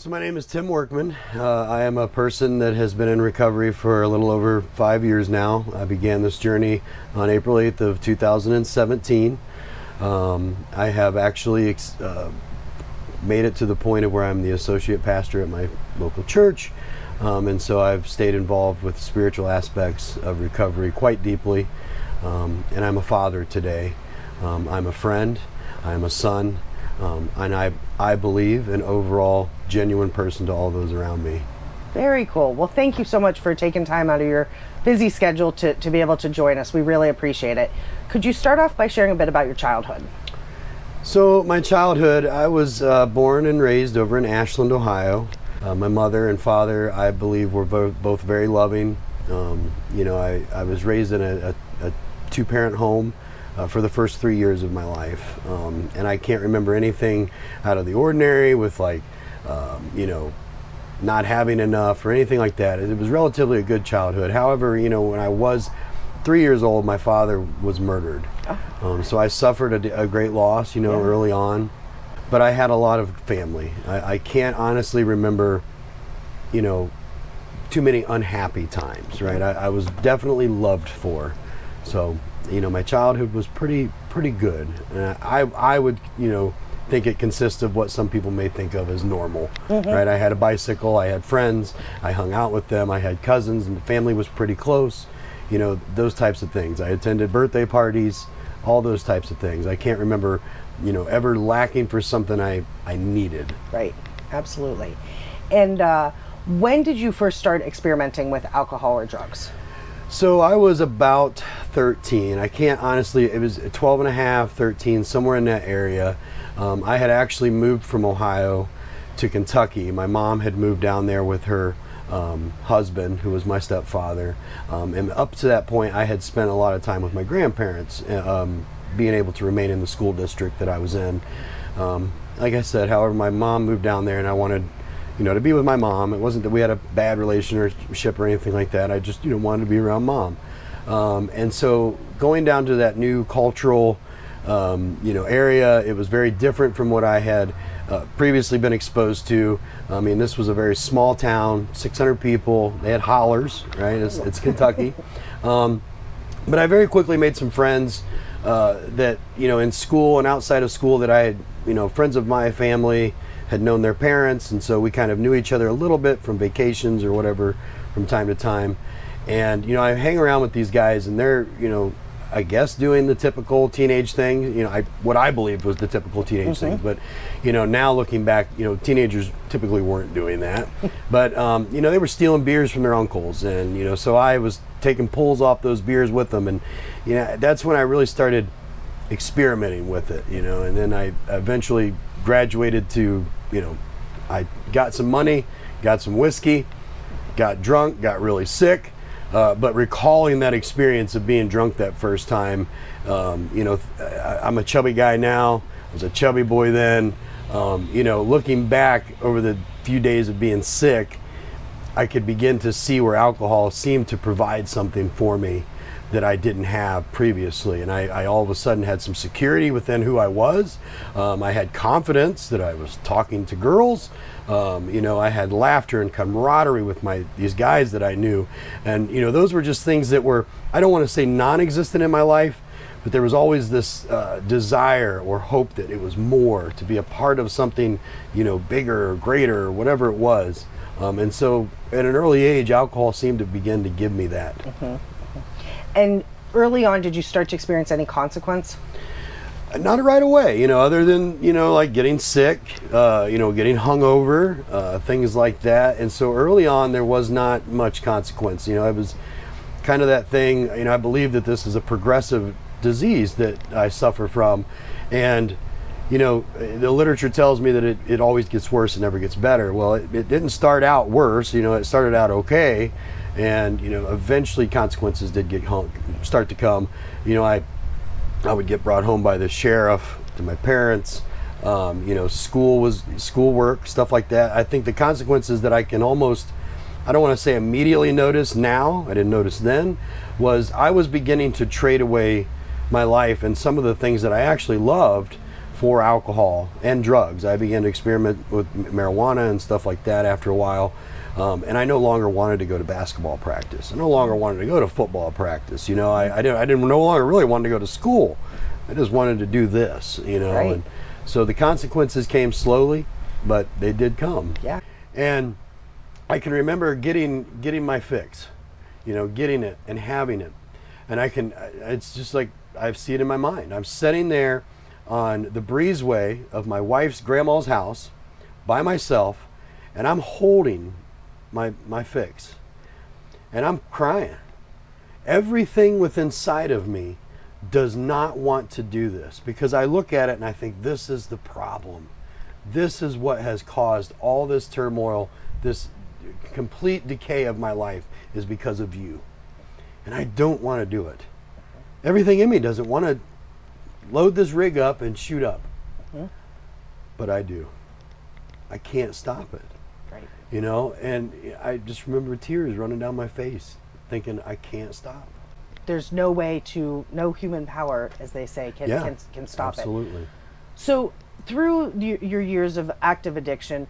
So my name is Tim Workman. I am a person that has been in recovery for a little over 5 years now. I began this journey on April 8th of 2017. I have actually made it to the point of where I'm the associate pastor at my local church. And so I've stayed involved with spiritual aspects of recovery quite deeply. And I'm a father today. I'm a friend. I'm a son. And I believe an overall genuine person to all those around me. Very cool. Well, thank you so much for taking time out of your busy schedule to be able to join us. We really appreciate it. Could you start off by sharing a bit about your childhood? So my childhood, I was born and raised over in Ashland, Ohio. My mother and father, I believe, were both very loving. I was raised in a two-parent home for the first 3 years of my life. And I can't remember anything out of the ordinary with not having enough or anything like that. It was relatively a good childhood. However, when I was 3 years old, my father was murdered. So I suffered a great loss, early on. But I had a lot of family. I can't honestly remember, too many unhappy times, right? I was definitely loved for. So, my childhood was pretty good. I would, think it consists of what some people may think of as normal, right? I had a bicycle, I had friends, I hung out with them, I had cousins, and the family was pretty close. Those types of things. I attended birthday parties, all those types of things. I can't remember, ever lacking for something I needed. Right, absolutely. And when did you first start experimenting with alcohol or drugs? So I was about 13. I can't honestly, it was 12 and a half, 13, somewhere in that area. I had actually moved from Ohio to Kentucky. My mom had moved down there with her husband, who was my stepfather. And up to that point, I had spent a lot of time with my grandparents, being able to remain in the school district that I was in. Like I said, however, my mom moved down there and I wanted to be with my mom. It wasn't that we had a bad relationship or anything like that. I just, wanted to be around mom. And so going down to that new cultural, area, it was very different from what I had previously been exposed to. I mean, this was a very small town, 600 people. They had hollers, right? It's Kentucky. But I very quickly made some friends that, in school and outside of school that I had, friends of my family had known their parents, and so we kind of knew each other a little bit from vacations or whatever from time to time. And I hang around with these guys, and they're I guess doing the typical teenage thing, what I believed was the typical teenage thing. But now looking back, teenagers typically weren't doing that. But they were stealing beers from their uncles, and so I was taking pulls off those beers with them, and that's when I really started experimenting with it. And then I eventually graduated to, I got some money, got some whiskey, got drunk, got really sick. But recalling that experience of being drunk that first time, I'm a chubby guy now. I was a chubby boy then. Looking back over the few days of being sick, I could begin to see where alcohol seemed to provide something for me that I didn't have previously. And I all of a sudden had some security within who I was. I had confidence that I was talking to girls. I had laughter and camaraderie with these guys that I knew. And, those were just things that were, I don't want to say non-existent in my life, but there was always this desire or hope that it was more, to be a part of something, bigger or greater or whatever it was. And so at an early age, alcohol seemed to begin to give me that. And early on, did you start to experience any consequence? Not right away, other than, like getting sick, getting hungover, things like that. And so early on, there was not much consequence. It was kind of that thing, I believe that this is a progressive disease that I suffer from. And, the literature tells me that it always gets worse and never gets better. Well, it didn't start out worse, it started out okay. And, eventually consequences did start to come. I would get brought home by the sheriff to my parents, schoolwork, stuff like that. I think the consequences that I can almost, I don't want to say immediately notice now, I didn't notice then, was I was beginning to trade away my life and some of the things that I actually loved for alcohol and drugs. I began to experiment with marijuana and stuff like that after a while. And I no longer wanted to go to basketball practice. I no longer wanted to go to football practice. You know, I didn't no longer really want to go to school. I just wanted to do this, you know. Right. And so the consequences came slowly, but they did come. Yeah. And I can remember getting my fix, you know, getting it and having it. And it's just like, I see it in my mind. I'm sitting there on the breezeway of my wife's grandma's house by myself, and I'm holding my fix. And I'm crying. Everything within sight of me does not want to do this, because I look at it and I think, this is the problem. This is what has caused all this turmoil, this complete decay of my life is because of you. And I don't want to do it. Everything in me doesn't want to load this rig up and shoot up. But I do. I can't stop it. Right. You know, and I just remember tears running down my face, thinking, I can't stop. There's no way to, no human power, as they say, can stop it. Absolutely. So through your years of active addiction,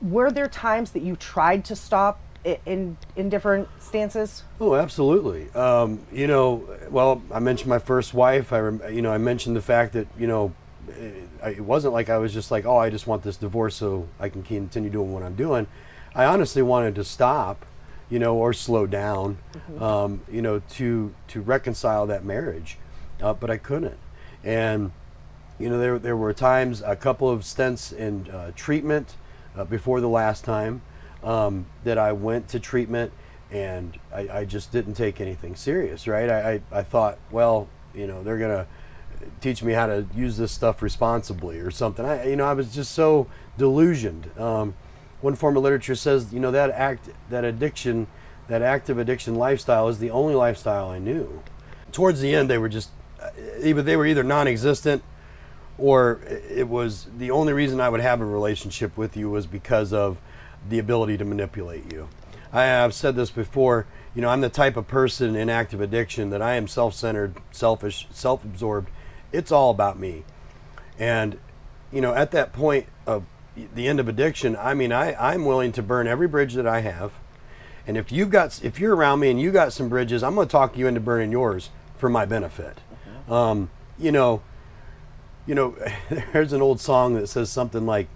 were there times that you tried to stop in different stances? Oh, absolutely. You know, well, I mentioned my first wife. I mentioned the fact that, you know, it wasn't like I was just like, oh, I just want this divorce so I can continue doing what I'm doing. I honestly wanted to stop, you know, or slow down, you know, to reconcile that marriage, but I couldn't. And you know, there were times, a couple of stints in treatment before the last time that I went to treatment, and I just didn't take anything serious, right? I thought, well, you know, they're gonna teach me how to use this stuff responsibly or something. I was just so delusioned. One form of literature says, you know, that active addiction lifestyle is the only lifestyle I knew. Towards the end, they were just either non-existent, or it was the only reason I would have a relationship with you was because of the ability to manipulate you. I've said this before, you know, I'm the type of person in active addiction that I am self-centered, selfish, self-absorbed. It's all about me. And, you know, at that point of the end of addiction, I mean, I'm willing to burn every bridge that I have. And if you're around me and you got some bridges, I'm going to talk you into burning yours for my benefit. You know, there's an old song that says something like,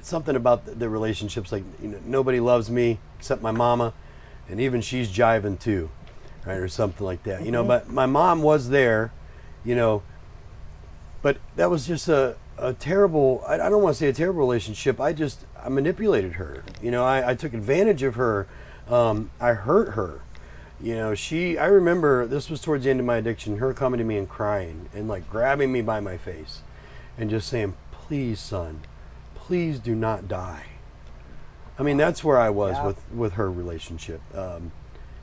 something about the relationships, like, you know, nobody loves me except my mama, and even she's jiving too, right, or something like that. You know, but my mom was there, you know, but that was just a terrible, I don't want to say a terrible relationship. I manipulated her. You know, I took advantage of her. I hurt her. You know, I remember this was towards the end of my addiction, her coming to me and crying and like grabbing me by my face and just saying, please, son, please do not die. I mean, that's where I was with her relationship. You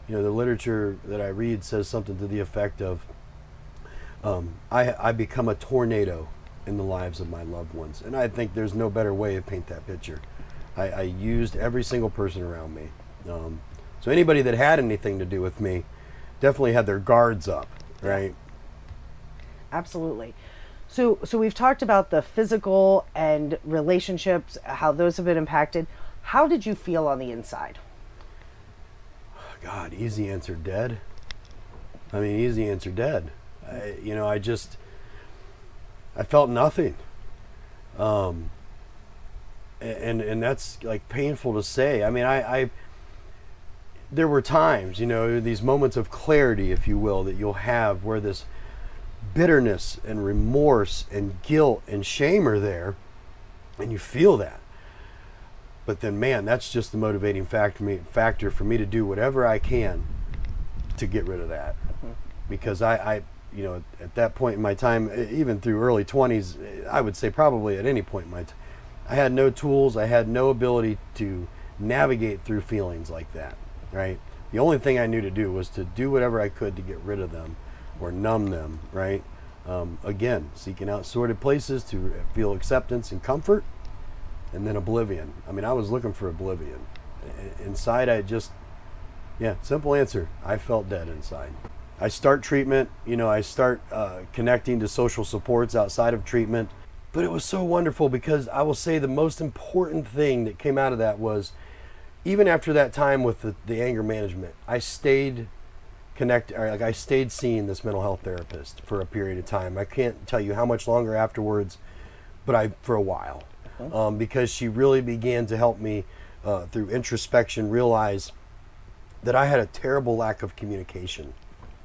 know, the literature that I read says something to the effect of, I become a tornado in the lives of my loved ones. And I think there's no better way to paint that picture. I used every single person around me. So anybody that had anything to do with me definitely had their guards up, right? Absolutely. So we've talked about the physical and relationships, how those have been impacted. How did you feel on the inside? God, easy answer, dead. I mean, easy answer, dead. You know, I felt nothing. And that's like painful to say. I mean, there were times, you know, these moments of clarity, if you will, that you'll have where this bitterness and remorse and guilt and shame are there, and you feel that. But then, man, that's just the motivating factor for me to do whatever I can to get rid of that. Because I you know, at that point in my time, even through early 20s, I would say probably at any point in my time, I had no tools, I had no ability to navigate through feelings like that. Right? The only thing I knew to do was to do whatever I could to get rid of them or numb them, right? Again, seeking out sordid places to feel acceptance and comfort, and then oblivion. I mean, I was looking for oblivion. Inside, simple answer, I felt dead inside. I start treatment, I start connecting to social supports outside of treatment. But it was so wonderful because I will say the most important thing that came out of that was, even after that time with the anger management, I stayed I stayed seeing this mental health therapist for a period of time. I can't tell you how much longer afterwards, but for a while, because she really began to help me through introspection realize that I had a terrible lack of communication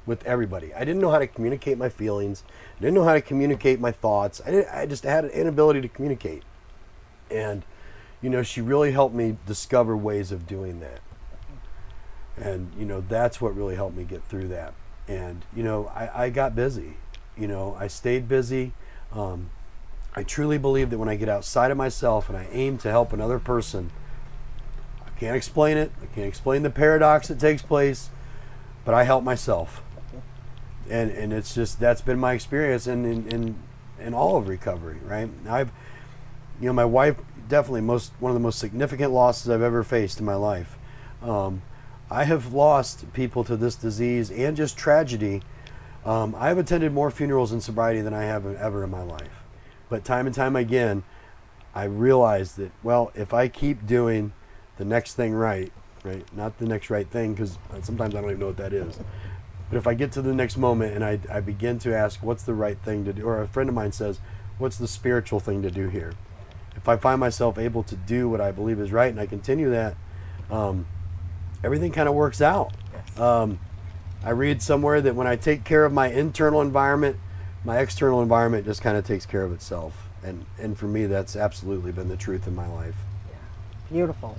with everybody. I didn't know how to communicate my feelings. I didn't know how to communicate my thoughts. I just had an inability to communicate. And, she really helped me discover ways of doing that. And, that's what really helped me get through that. And, I got busy. I stayed busy. I truly believe that when I get outside of myself and I aim to help another person, I can't explain it. I can't explain the paradox that takes place, but I help myself. And it's just, that's been my experience in all of recovery, right? My wife, definitely one of the most significant losses I've ever faced in my life. I have lost people to this disease and just tragedy. I've attended more funerals in sobriety than I have ever in my life. But time and time again, I realized that, well, if I keep doing the next thing right, not the next right thing, because sometimes I don't even know what that is. But if I get to the next moment and I begin to ask, what's the right thing to do? Or a friend of mine says, what's the spiritual thing to do here? If I find myself able to do what I believe is right and I continue that, everything kind of works out. Yes. I read somewhere that when I take care of my internal environment, my external environment just kind of takes care of itself. And for me, that's absolutely been the truth in my life. Yeah. Beautiful.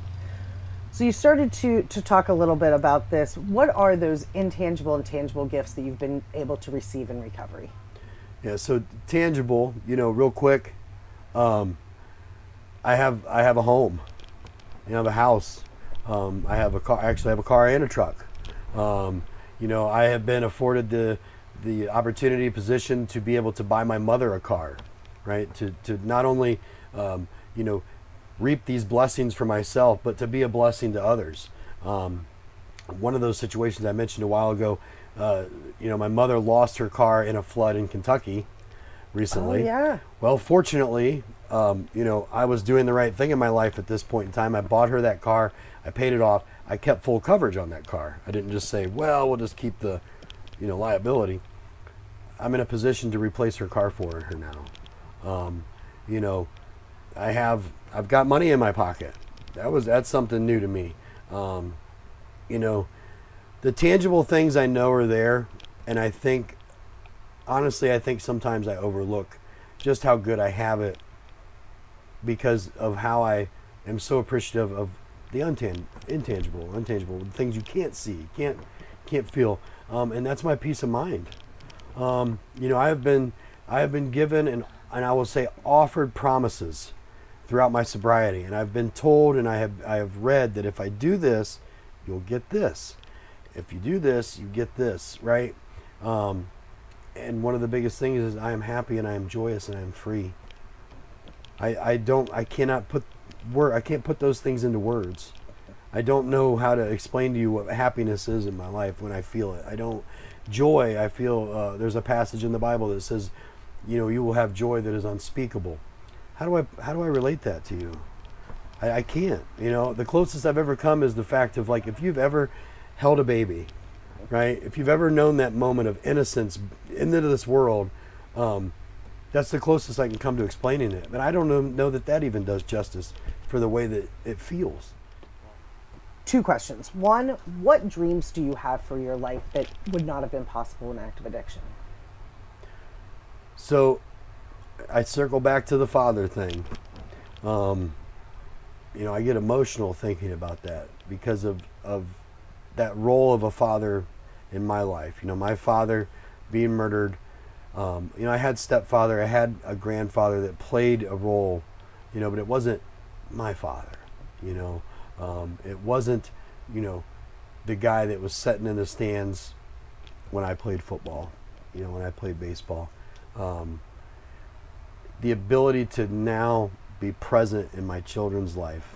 So you started to talk a little bit about this. What are those intangible and tangible gifts that you've been able to receive in recovery? Yeah, so tangible, real quick, I have a home. I have a house. I have a car. Actually, I have a car and a truck. I have been afforded the opportunity, position to be able to buy my mother a car, right? To not only, reap these blessings for myself, but to be a blessing to others. One of those situations I mentioned a while ago, my mother lost her car in a flood in Kentucky recently. Oh, yeah. Well, fortunately, I was doing the right thing in my life at this point in time. I bought her that car. I paid it off. I kept full coverage on that car. I didn't just say, well, we'll just keep the, liability. I'm in a position to replace her car for her now. I've got money in my pocket. That's something new to me. The tangible things I know are there, and I think sometimes I overlook just how good I have it because of how I am so appreciative of the intangible, the things you can't see, can't feel, and that's my peace of mind. I have been given and I will say offered promises throughout my sobriety, and I've been told and I have read that if I do this, you'll get this. If you do this, you get this, right? And one of the biggest things is I am happy and I am joyous and I am free. I can't put those things into words. I don't know how to explain to you what happiness is in my life when I feel it. Joy, I feel, there's a passage in the Bible that says, you will have joy that is unspeakable. How do I relate that to you? I can't. The closest I've ever come is the fact of, like, if you've ever held a baby, right? If you've ever known that moment of innocence into this world, that's the closest I can come to explaining it. But I don't know that even does justice for the way that it feels. 2 questions. One, what dreams do you have for your life that would not have been possible in active addiction? So I circle back to the father thing. I get emotional thinking about that because of that role of a father in my life. My father being murdered. I had stepfather, I had a grandfather that played a role, but it wasn't my father. It wasn't, the guy that was sitting in the stands when I played football, when I played baseball. The ability to now be present in my children's life.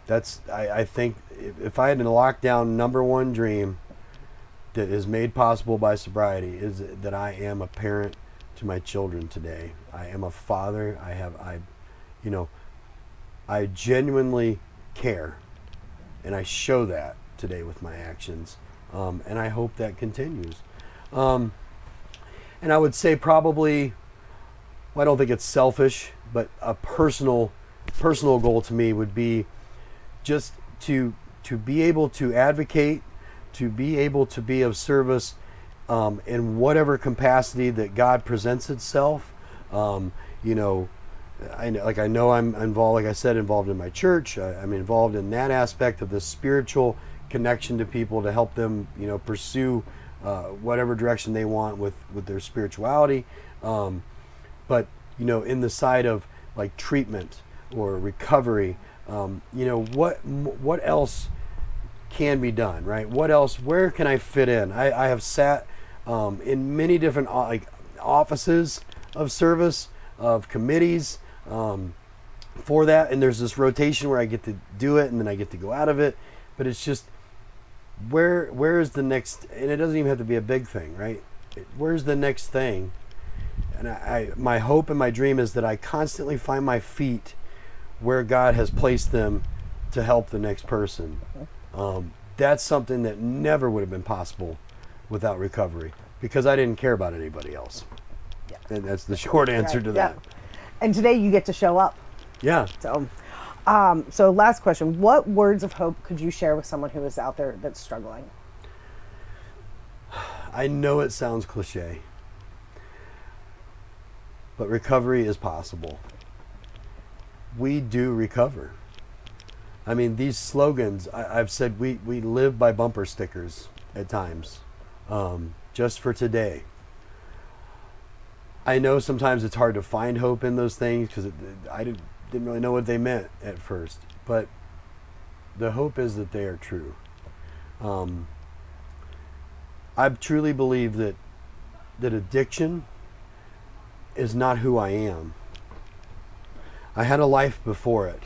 I think if I had to lock down number one dream, that is made possible by sobriety is that I am a parent to my children today. I am a father. I genuinely care, and I show that today with my actions, and I hope that continues. And I would say probably, well, I don't think it's selfish, but a personal goal to me would be just to be able to advocate, to be able to be of service in whatever capacity that God presents itself. I know I'm involved, like I said, involved in my church. I'm involved in that aspect of the spiritual connection to people to help them, pursue whatever direction they want with their spirituality. But in the side of like treatment or recovery, what else can be done, right? What else? Where can I fit in? I have sat in many different offices of service, of committees for that, and there's this rotation where I get to do it and then I get to go out of it. But it's just where is the next? And it doesn't even have to be a big thing, right? Where's the next thing? And my hope and my dream is that I constantly find my feet where God has placed them to help the next person. That's something that never would have been possible without recovery, because I didn't care about anybody else. Yeah. And that's the short answer to that. And today you get to show up. Yeah. So last question, what words of hope could you share with someone who is out there that's struggling? I know it sounds cliche, but recovery is possible. We do recover. I mean, these slogans, I've said we live by bumper stickers at times, just for today. I know sometimes it's hard to find hope in those things because I didn't really know what they meant at first, but the hope is that they are true. I truly believe that addiction is not who I am. I had a life before it,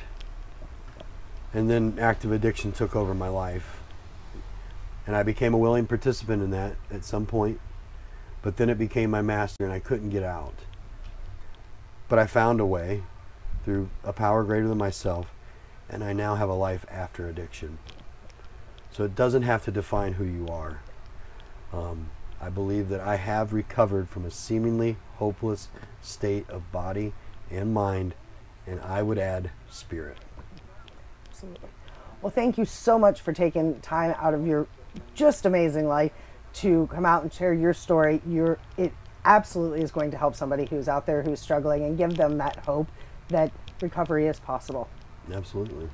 and then active addiction took over my life, and I became a willing participant in that at some point, but then it became my master and I couldn't get out. But I found a way through a power greater than myself, and I now have a life after addiction. So it doesn't have to define who you are. I believe that I have recovered from a seemingly hopeless state of body and mind, and I would add spirit. Absolutely. Well, thank you so much for taking time out of your just amazing life to come out and share your story. It absolutely is going to help somebody who's out there who's struggling and give them that hope that recovery is possible. Absolutely.